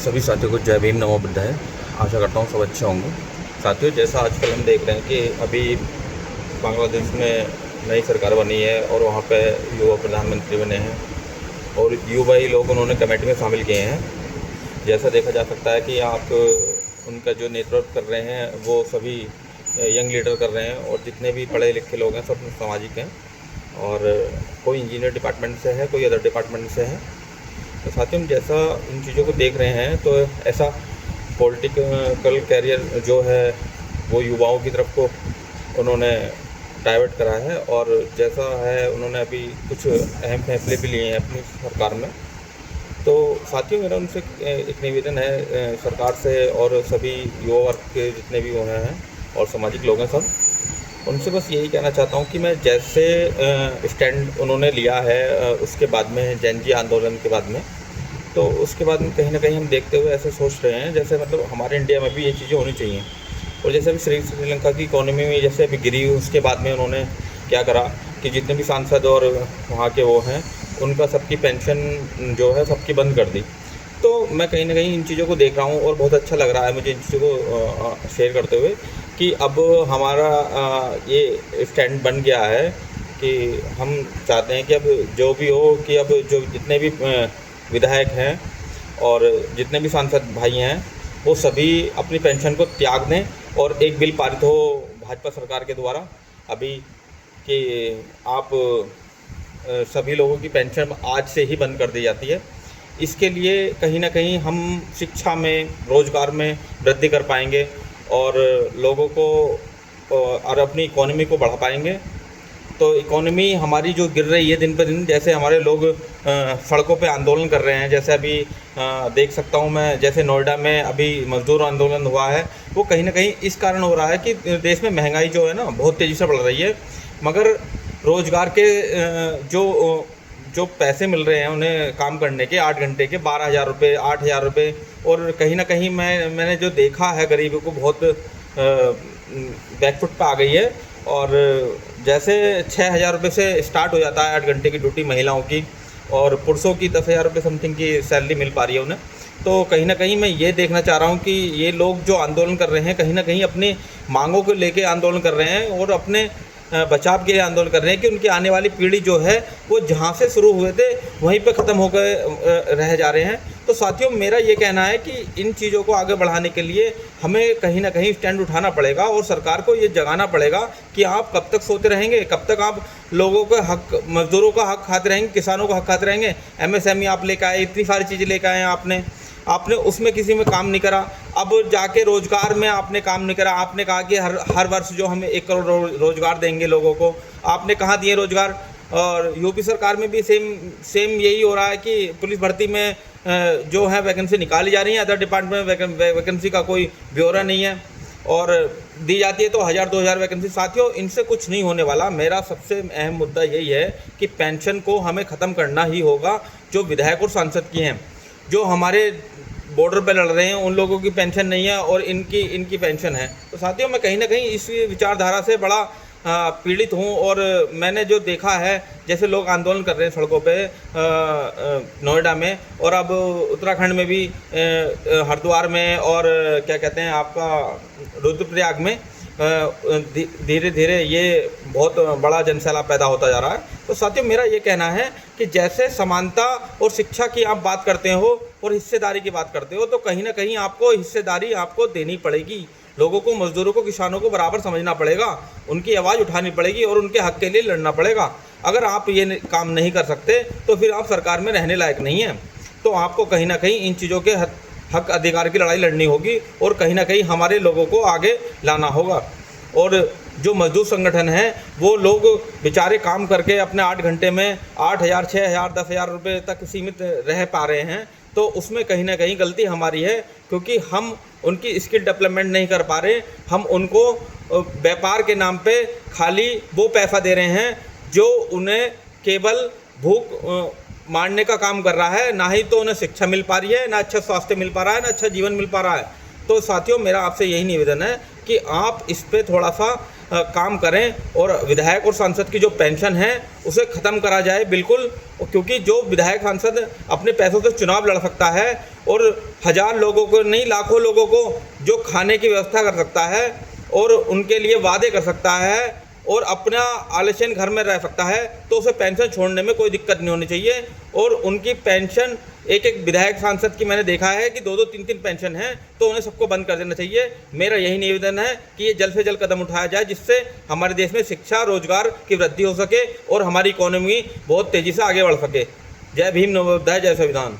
सभी साथियों को जय भीम नमो बुद्धाय। आशा करता हूँ सब अच्छे होंगे। साथियों, जैसा आजकल हम देख रहे हैं कि अभी बांग्लादेश में नई सरकार बनी है और वहाँ पे युवा प्रधानमंत्री बने हैं और युवा ही लोग उन्होंने कमेटी में शामिल किए हैं। जैसा देखा जा सकता है कि आप उनका जो नेतृत्व कर रहे हैं वो सभी यंग लीडर कर रहे हैं और जितने भी पढ़े लिखे लोग हैं सब सामाजिक हैं और कोई इंजीनियर डिपार्टमेंट से है, कोई अदर डिपार्टमेंट से है। तो साथियों, हम जैसा इन चीज़ों को देख रहे हैं तो ऐसा पॉलिटिकल कैरियर जो है वो युवाओं की तरफ को उन्होंने डाइवर्ट करा है और जैसा है उन्होंने अभी कुछ अहम फैसले भी लिए हैं अपनी सरकार में। तो साथियों, मेरा उनसे एक निवेदन है सरकार से और सभी युवा वर्ग के जितने भी वो हैं और सामाजिक लोग हैं सब, उनसे बस यही कहना चाहता हूँ कि मैं जैसे स्टैंड उन्होंने लिया है उसके बाद में जैन जी आंदोलन के बाद में, तो उसके बाद में कहीं ना कहीं हम देखते हुए ऐसे सोच रहे हैं जैसे मतलब हमारे इंडिया में भी ये चीज़ें होनी चाहिए। और जैसे अभी श्रीलंका की इकोनॉमी में जैसे अभी गिरी, उसके बाद में उन्होंने क्या करा कि जितने भी सांसद और वहाँ के वो हैं उनका सबकी पेंशन जो है सबकी बंद कर दी। तो मैं कहीं ना कहीं इन चीज़ों को देख रहा हूँ और बहुत अच्छा लग रहा है मुझे इन चीज़ों को शेयर करते हुए कि अब हमारा ये स्टैंड बन गया है कि हम चाहते हैं कि अब जो भी हो कि अब जो जितने भी विधायक हैं और जितने भी सांसद भाई हैं वो सभी अपनी पेंशन को त्याग दें और एक बिल पारित हो भाजपा सरकार के द्वारा अभी कि आप सभी लोगों की पेंशन आज से ही बंद कर दी जाती है। इसके लिए कहीं ना कहीं हम शिक्षा में, रोज़गार में वृद्धि कर पाएंगे और लोगों को और अपनी इकोनॉमी को बढ़ा पाएंगे। तो इकोनॉमी हमारी जो गिर रही है दिन पर दिन, जैसे हमारे लोग सड़कों पे आंदोलन कर रहे हैं, जैसे अभी देख सकता हूँ मैं, जैसे नोएडा में अभी मजदूर आंदोलन हुआ है, वो कहीं ना कहीं इस कारण हो रहा है कि देश में महंगाई जो है ना बहुत तेज़ी से बढ़ रही है, मगर रोज़गार के जो पैसे मिल रहे हैं उन्हें काम करने के 8 घंटे के 12,000 रुपये, 8,000 रुपये, और कहीं ना कहीं मैंने जो देखा है गरीबों को बहुत बैकफुट पे आ गई है। और जैसे 6,000 रुपये से स्टार्ट हो जाता है 8 घंटे की ड्यूटी महिलाओं की और पुरुषों की 10,000 रुपये समथिंग की सैलरी मिल पा रही है उन्हें। तो कहीं ना कहीं मैं ये देखना चाह रहा हूँ कि ये लोग जो आंदोलन कर रहे हैं कहीं ना कहीं अपनी मांगों को लेके आंदोलन कर रहे हैं और अपने बचाव के लिए आंदोलन कर रहे हैं कि उनकी आने वाली पीढ़ी जो है वो जहाँ से शुरू हुए थे वहीं पे ख़त्म हो गए रह जा रहे हैं। तो साथियों, मेरा ये कहना है कि इन चीज़ों को आगे बढ़ाने के लिए हमें कहीं ना कहीं स्टैंड उठाना पड़ेगा और सरकार को ये जगाना पड़ेगा कि आप कब तक सोते रहेंगे, कब तक आप लोगों का हक, मजदूरों का हक खाते रहेंगे, किसानों का हक खाते रहेंगे। MSME आप लेकर आए, इतनी सारी चीज़ें लेकर आए आपने उसमें किसी में काम नहीं करा। अब जाके रोज़गार में आपने काम नहीं करा। आपने कहा कि हर वर्ष जो हमें 1 करोड़ रोज़गार देंगे लोगों को, आपने कहाँ दिए रोज़गार। और यूपी सरकार में भी सेम यही हो रहा है कि पुलिस भर्ती में जो है वैकेंसी निकाली जा रही है, अदर डिपार्टमेंट में वैकेंसी का कोई ब्यौरा नहीं है और दी जाती है तो 1,000-2,000 वैकेंसी। साथियों, इनसे कुछ नहीं होने वाला। मेरा सबसे अहम मुद्दा यही है कि पेंशन को हमें ख़त्म करना ही होगा। जो विधायक और सांसद की हैं, जो हमारे बॉर्डर पे लड़ रहे हैं, उन लोगों की पेंशन नहीं है और इनकी पेंशन है। तो साथियों, मैं कहीं ना कहीं इस विचारधारा से बड़ा पीड़ित हूँ और मैंने जो देखा है जैसे लोग आंदोलन कर रहे हैं सड़कों पे नोएडा में, और अब उत्तराखंड में भी हरिद्वार में और क्या कहते हैं आपका रुद्रप्रयाग में धीरे धीरे ये बहुत बड़ा जनसैलाब पैदा होता जा रहा है। तो साथियों, मेरा ये कहना है कि जैसे समानता और शिक्षा की आप बात करते हो और हिस्सेदारी की बात करते हो, तो कहीं ना कहीं आपको हिस्सेदारी आपको देनी पड़ेगी। लोगों को, मजदूरों को, किसानों को बराबर समझना पड़ेगा, उनकी आवाज़ उठानी पड़ेगी और उनके हक के लिए लड़ना पड़ेगा। अगर आप ये काम नहीं कर सकते तो फिर आप सरकार में रहने लायक नहीं हैं। तो आपको कहीं ना कहीं इन चीज़ों के हक अधिकार की लड़ाई लड़नी होगी और कहीं ना कहीं हमारे लोगों को आगे लाना होगा। और जो मजदूर संगठन हैं वो लोग बेचारे काम करके अपने 8 घंटे में 8,000, 6,000, 10,000 रुपये तक सीमित रह पा रहे हैं। तो उसमें कहीं ना कहीं गलती हमारी है क्योंकि हम उनकी स्किल डेवलपमेंट नहीं कर पा रहे। हम उनको व्यापार के नाम पे खाली वो पैसा दे रहे हैं जो उन्हें केवल भूख मारने का काम कर रहा है, ना ही तो उन्हें शिक्षा मिल पा रही है, ना अच्छा स्वास्थ्य मिल पा रहा है, ना अच्छा जीवन मिल पा रहा है। तो साथियों, मेरा आपसे यही निवेदन है कि आप इस पे थोड़ा सा काम करें और विधायक और सांसद की जो पेंशन है उसे ख़त्म करा जाए बिल्कुल, क्योंकि जो विधायक सांसद अपने पैसों से चुनाव लड़ सकता है और 1000 लोगों को नहीं लाखों लोगों को जो खाने की व्यवस्था कर सकता है और उनके लिए वादे कर सकता है और अपना आलिशान घर में रह सकता है, तो उसे पेंशन छोड़ने में कोई दिक्कत नहीं होनी चाहिए। और उनकी पेंशन एक विधायक सांसद की मैंने देखा है कि 2-2 3-3 पेंशन है, तो उन्हें सबको बंद कर देना चाहिए। मेरा यही निवेदन है कि ये जल्द से जल्द कदम उठाया जाए, जिससे हमारे देश में शिक्षा रोजगार की वृद्धि हो सके और हमारी इकोनॉमी बहुत तेज़ी से आगे बढ़ सके। जय भीम, नमो बुद्धाय, जय संविधान।